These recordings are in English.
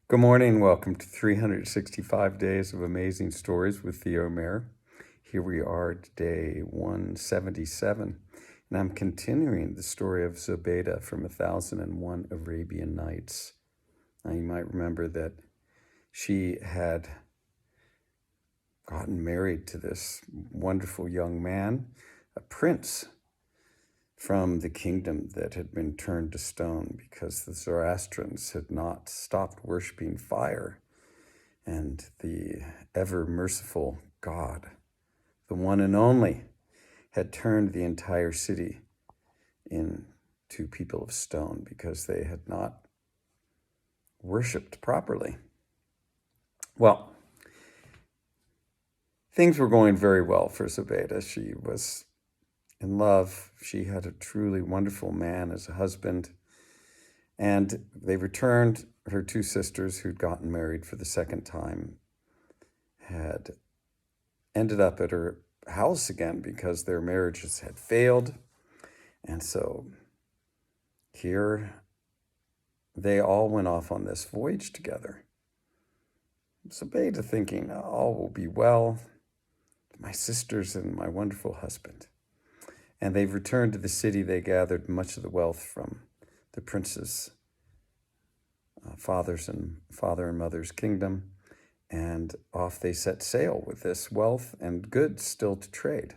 Good morning. Welcome to 365 Days of Amazing Stories with Theo Mayer. Here we are, day 177, and I'm continuing the story of Zobeida from 1001 Arabian Nights. Now, you might remember that she had gotten married to this wonderful young man, a prince from the kingdom that had been turned to stone because the Zoroastrians had not stopped worshiping fire. And the ever-merciful God, the one and only, had turned the entire city into people of stone because they had not worshipped properly. Well, things were going very well for Zobeida. She was in love. She had a truly wonderful man as a husband. And they returned. Her two sisters, who'd gotten married for the second time, had ended up at her house again because their marriages had failed. And so here they all went off on this voyage together. Zobeida thinking, all will be well, my sisters and my wonderful husband. And they've returned to the city. They gathered much of the wealth from the prince's father and mother's kingdom, and off they set sail with this wealth and goods still to trade.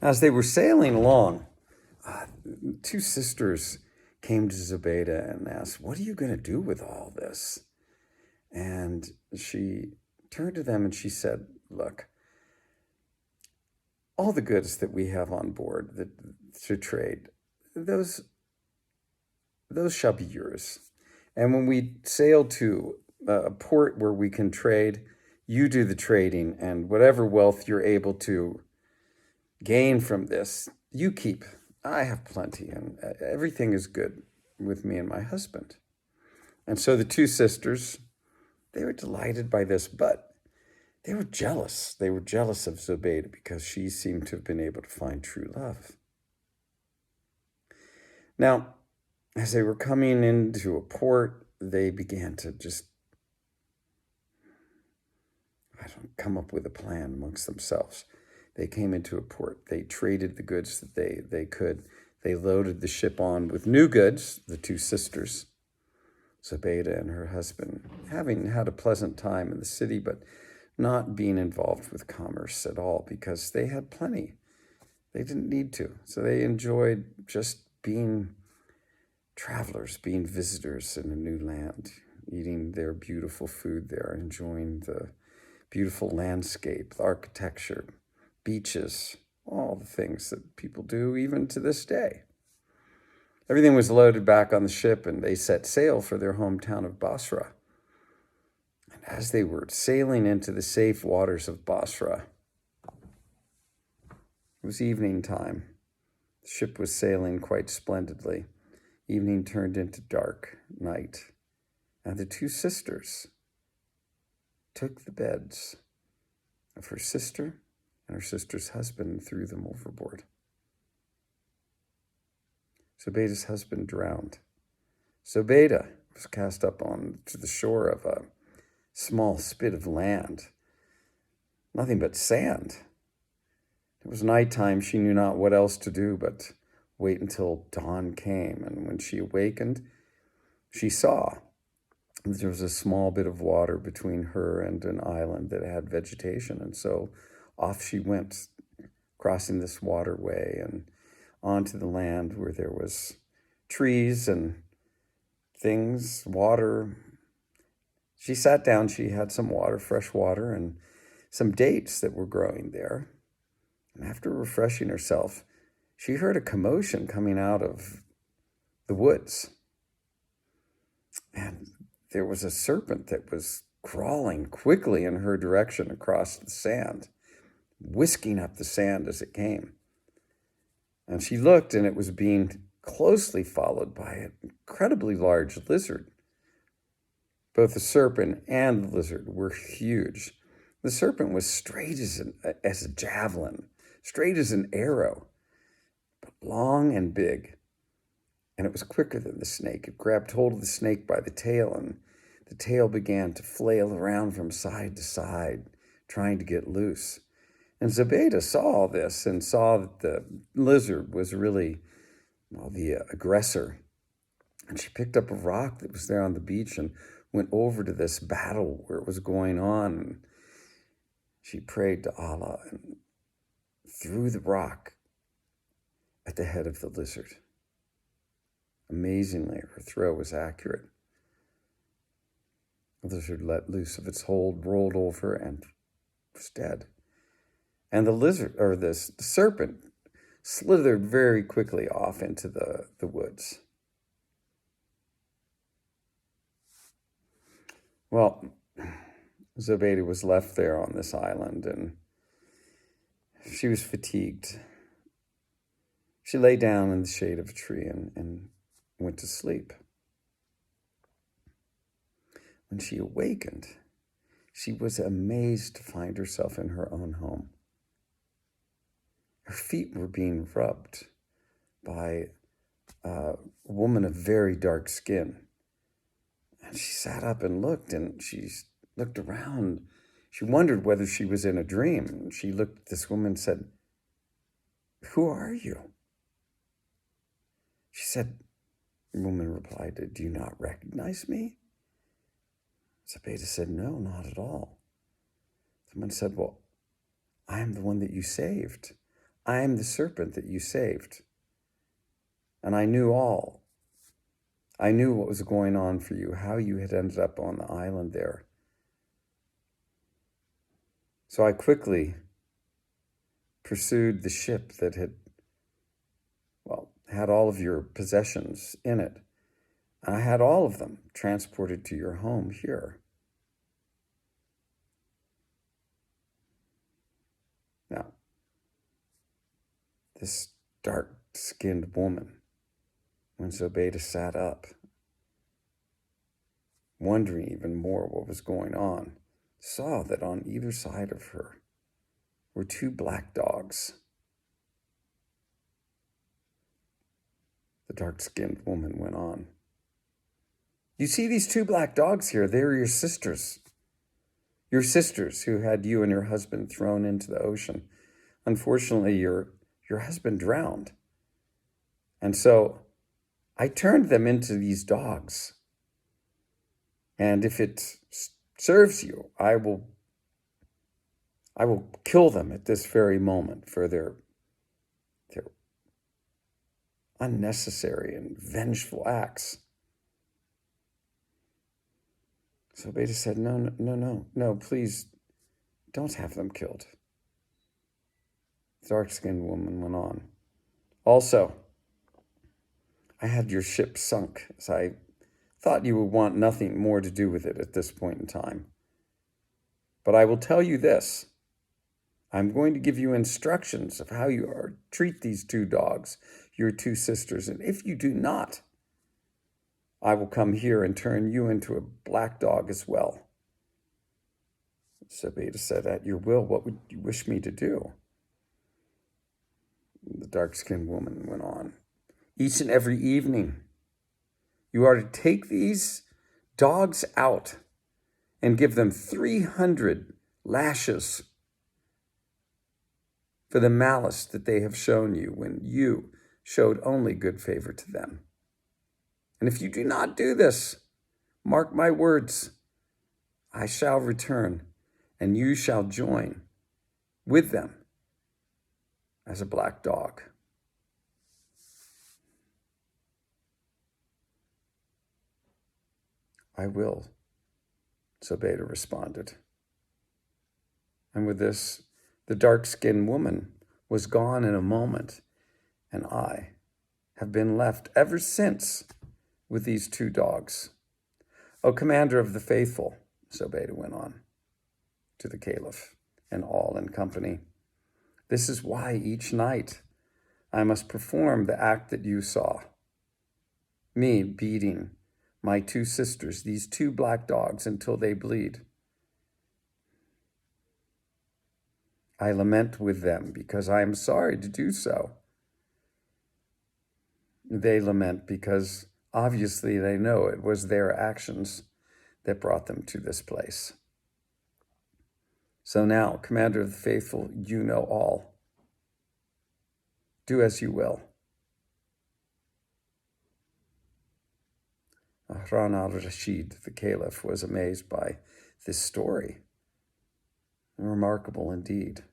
As they were sailing along, two sisters came to Zobeida and asked, "What are you going to do with all this?" And she turned to them and she said, "Look, all the goods that we have on board to trade, those shall be yours. And when we sail to a port where we can trade, you do the trading, and whatever wealth you're able to gain from this, you keep. I have plenty, and everything is good with me and my husband." And so the two sisters, they were delighted by this, but they were jealous. They were jealous of Zobeida because she seemed to have been able to find true love. Now, as they were coming into a port, they began to just, come up with a plan amongst themselves. They came into a port. They traded the goods that they could. They loaded the ship on with new goods, the two sisters, Zobeida and her husband, having had a pleasant time in the city, but not being involved with commerce at all because they had plenty. They didn't need to. So they enjoyed just being travelers, being visitors in a new land, eating their beautiful food there, enjoying the beautiful landscape, the architecture, beaches, all the things that people do even to this day. Everything was loaded back on the ship and they set sail for their hometown of Basra. And as they were sailing into the safe waters of Basra, it was evening time. The ship was sailing quite splendidly. Evening turned into dark night, and the two sisters took the beds of her sister and her sister's husband and threw them overboard. Zobeida's husband drowned. Zobeida was cast up onto the shore of a small spit of land, nothing but sand. It was nighttime. She knew not what else to do but wait until dawn came. And when she awakened, she saw that there was a small bit of water between her and an island that had vegetation. And so off she went, crossing this waterway and onto the land where there was trees and things, water. She sat down. She had some water, fresh water, and some dates that were growing there. And after refreshing herself, she heard a commotion coming out of the woods. And there was a serpent that was crawling quickly in her direction across the sand, whisking up the sand as it came. And she looked, and it was being closely followed by an incredibly large lizard. Both the serpent and the lizard were huge. The serpent was straight as a javelin, straight as an arrow, but long and big. And it was quicker than the snake. It grabbed hold of the snake by the tail, and the tail began to flail around from side to side, trying to get loose. And Zobeida saw all this and saw that the lizard was really, well, the aggressor. And she picked up a rock that was there on the beach and went over to this battle where it was going on. And she prayed to Allah and threw the rock at the head of the lizard. Amazingly, her throw was accurate. The lizard let loose of its hold, rolled over, and was dead. And the serpent, slithered very quickly off into the woods. Well, Zobeida was left there on this island, and she was fatigued. She lay down in the shade of a tree and went to sleep. When she awakened, she was amazed to find herself in her own home. Her feet were being rubbed by a woman of very dark skin. And she sat up and she looked around. She wondered whether she was in a dream. She looked at this woman and said, "Who are you?" She said, the woman replied, "Do you not recognize me?" Zobeida said, "No, not at all." The woman said, "Well, I am the one that you saved. I am the serpent that you saved. And I knew all. I knew what was going on for you, how you had ended up on the island there. So I quickly pursued the ship that had all of your possessions in it. And I had all of them transported to your home here. Now, this dark-skinned woman, when Zobeida sat up, wondering even more what was going on, saw that on either side of her were two black dogs. The dark-skinned woman went on. "You see these two black dogs here? They're your sisters. Your sisters who had you and your husband thrown into the ocean. Unfortunately, your husband drowned. And so I turned them into these dogs. And if it serves you, I will kill them at this very moment for their unnecessary and vengeful acts." So Zobeida said, no, please don't have them killed. The dark-skinned woman went on. "Also, I had your ship sunk, as I thought you would want nothing more to do with it at this point in time. But I will tell you this. I'm going to give you instructions of how you are to treat these two dogs, your two sisters, and if you do not, I will come here and turn you into a black dog as well." Zobeida said, "At your will, what would you wish me to do?" The dark-skinned woman went on. "Each and every evening, you are to take these dogs out and give them 300 lashes for the malice that they have shown you when you showed only good favor to them. And if you do not do this, mark my words, I shall return, and you shall join with them as a black dog." "I will," Zobeida responded. And with this, the dark-skinned woman was gone in a moment, and I have been left ever since with these two dogs. "O commander of the faithful," Zobeida went on to the caliph and all in company, "this is why each night I must perform the act that you saw, me beating my two sisters, these two black dogs, until they bleed. I lament with them because I am sorry to do so. They lament because obviously they know it was their actions that brought them to this place. So now, Commander of the Faithful, you know all. Do as you will. Harun al-Rashid, the Caliph, was amazed by this story. Remarkable indeed.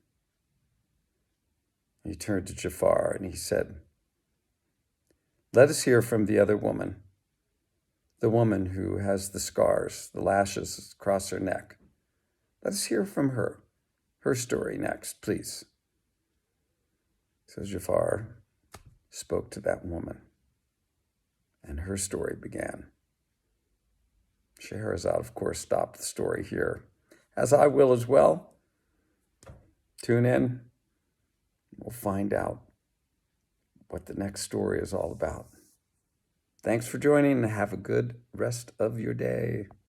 He turned to Jafar and he said, "Let us hear from the other woman, the woman who has the scars, the lashes across her neck. Let us hear from her story next, please." So Jafar spoke to that woman, and her story began. Scheherazade, of course, stopped the story here, as I will as well. Tune in. We'll find out what the next story is all about. Thanks for joining, and have a good rest of your day.